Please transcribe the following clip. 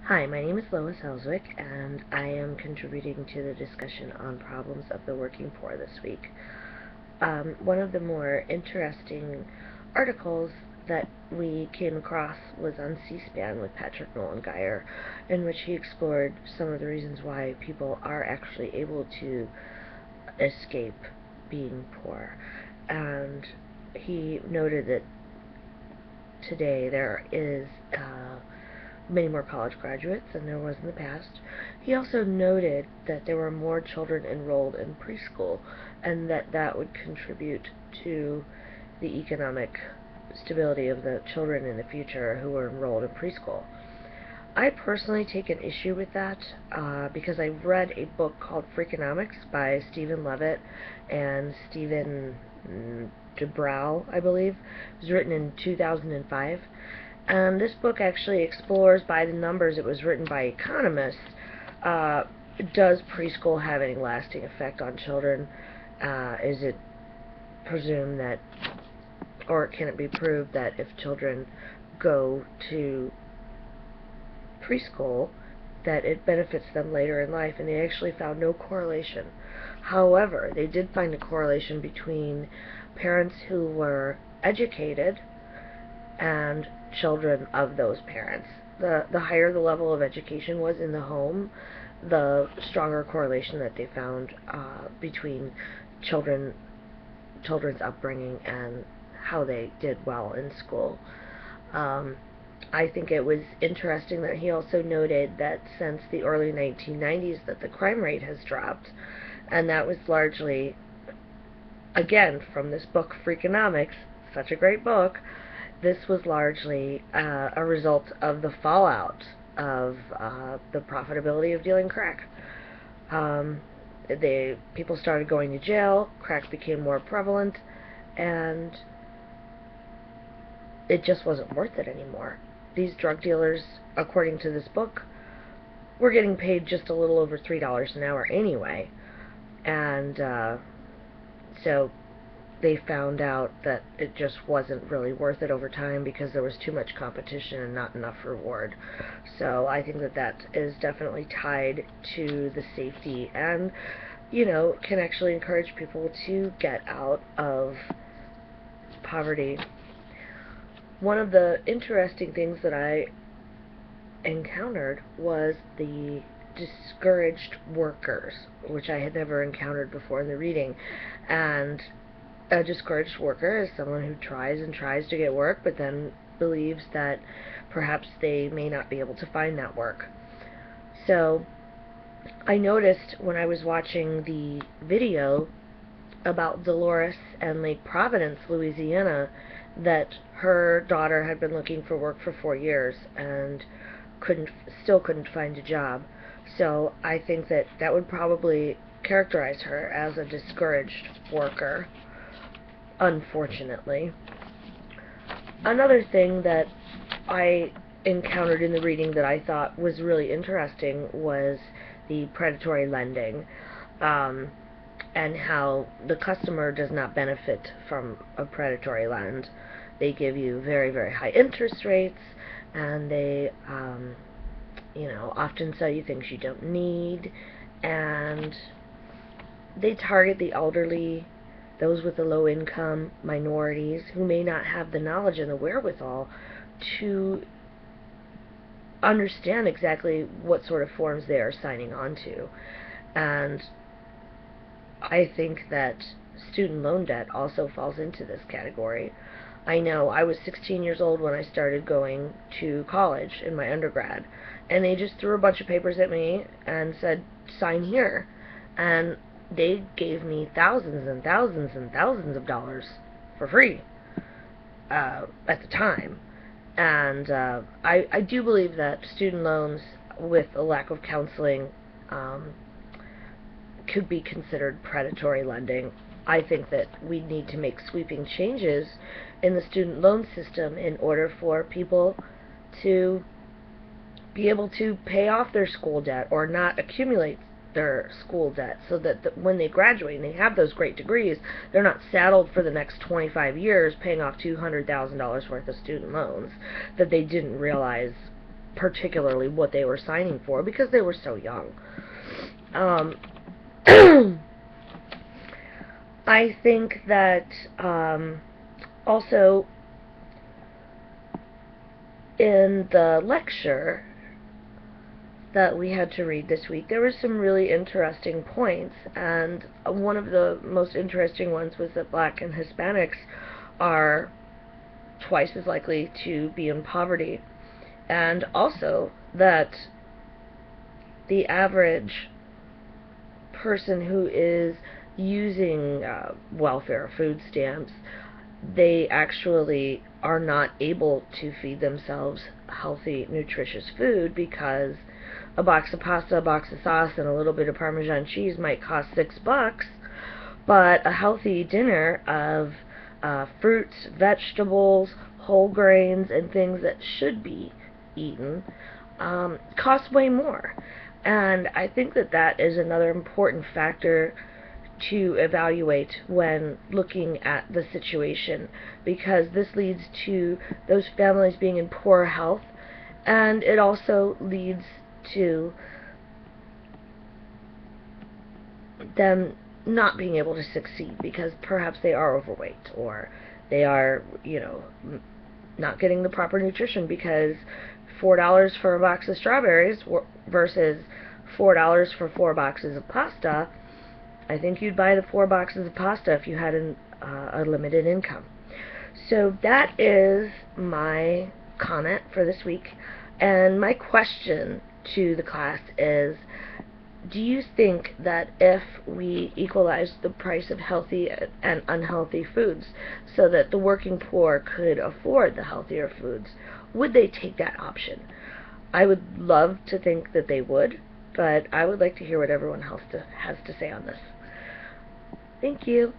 Hi, my name is Lois Elswick, and I am contributing to the discussion on problems of the working poor this week. One of the more interesting articles that we came across was on C-SPAN with Patrick Nolan-Geyer, in which he explored some of the reasons why people are actually able to escape being poor. And he noted that today there is many more college graduates than there was in the past. He also noted that there were more children enrolled in preschool, and that would contribute to the economic stability of the children in the future who were enrolled in preschool. I personally take an issue with that because I read a book called Freakonomics by Stephen Levitt and Stephen DeBrow, I believe. It was written in 2005. And this book actually explores, by the numbers, it was written by economists, does preschool have any lasting effect on children? Is it presumed that, or can it be proved that if children go to preschool, that it benefits them later in life? And they actually found no correlation. However, they did find a correlation between parents who were educated and children of those parents. The higher the level of education was in the home, the stronger correlation that they found between children's upbringing and how they did well in school. I think it was interesting that he also noted that since the early 1990s that the crime rate has dropped, and that was largely, again, from this book Freakonomics, such a great book. This was largely a result of the fallout of the profitability of dealing crack. People started going to jail, crack became more prevalent, and it just wasn't worth it anymore. These drug dealers, according to this book, were getting paid just a little over $3 an hour anyway. And so they found out that it just wasn't really worth it over time because there was too much competition and not enough reward. So I think that is definitely tied to the safety and, can actually encourage people to get out of poverty. One of the interesting things that I encountered was the discouraged workers, which I had never encountered before in the reading. And a discouraged worker is someone who tries and tries to get work, but then believes that perhaps they may not be able to find that work. So I noticed when I was watching the video about Dolores and Lake Providence, Louisiana, that her daughter had been looking for work for 4 years and still couldn't find a job. So I think that would probably characterize her as a discouraged worker, unfortunately. Another thing that I encountered in the reading that I thought was really interesting was the predatory lending, and how the customer does not benefit from a predatory lend. They give you very, very high interest rates, and they often sell you things you don't need, and they target the elderly, those with a low income, minorities who may not have the knowledge and the wherewithal to understand exactly what sort of forms they are signing on to. And I think that student loan debt also falls into this category. I know I was 16 years old when I started going to college in my undergrad, and they just threw a bunch of papers at me and said, sign here. And they gave me thousands and thousands and thousands of dollars for free at the time. And I do believe that student loans with a lack of counseling could be considered predatory lending. I think that we need to make sweeping changes in the student loan system in order for people to be able to pay off their school debt or not accumulate their school debt, so that when they graduate and they have those great degrees, they're not saddled for the next 25 years paying off $200,000 worth of student loans that they didn't realize particularly what they were signing for because they were so young. I think that also in the lecture that we had to read this week, there were some really interesting points, and one of the most interesting ones was that Black and Hispanics are twice as likely to be in poverty, and also that the average person who is using welfare food stamps, they actually are not able to feed themselves healthy, nutritious food because a box of pasta, a box of sauce, and a little bit of Parmesan cheese might cost $6, but a healthy dinner of fruits, vegetables, whole grains, and things that should be eaten costs way more. And I think that that is another important factor to evaluate when looking at the situation, because this leads to those families being in poor health, and it also leads to them not being able to succeed because perhaps they are overweight, or they are, not getting the proper nutrition, because $4 for a box of strawberries versus $4 for 4 boxes of pasta, I think you'd buy the 4 boxes of pasta if you had a limited income. So that is my comment for this week, and my question to the class is, do you think that if we equalized the price of healthy and unhealthy foods so that the working poor could afford the healthier foods, would they take that option? I would love to think that they would, but I would like to hear what everyone else has to say on this. Thank you.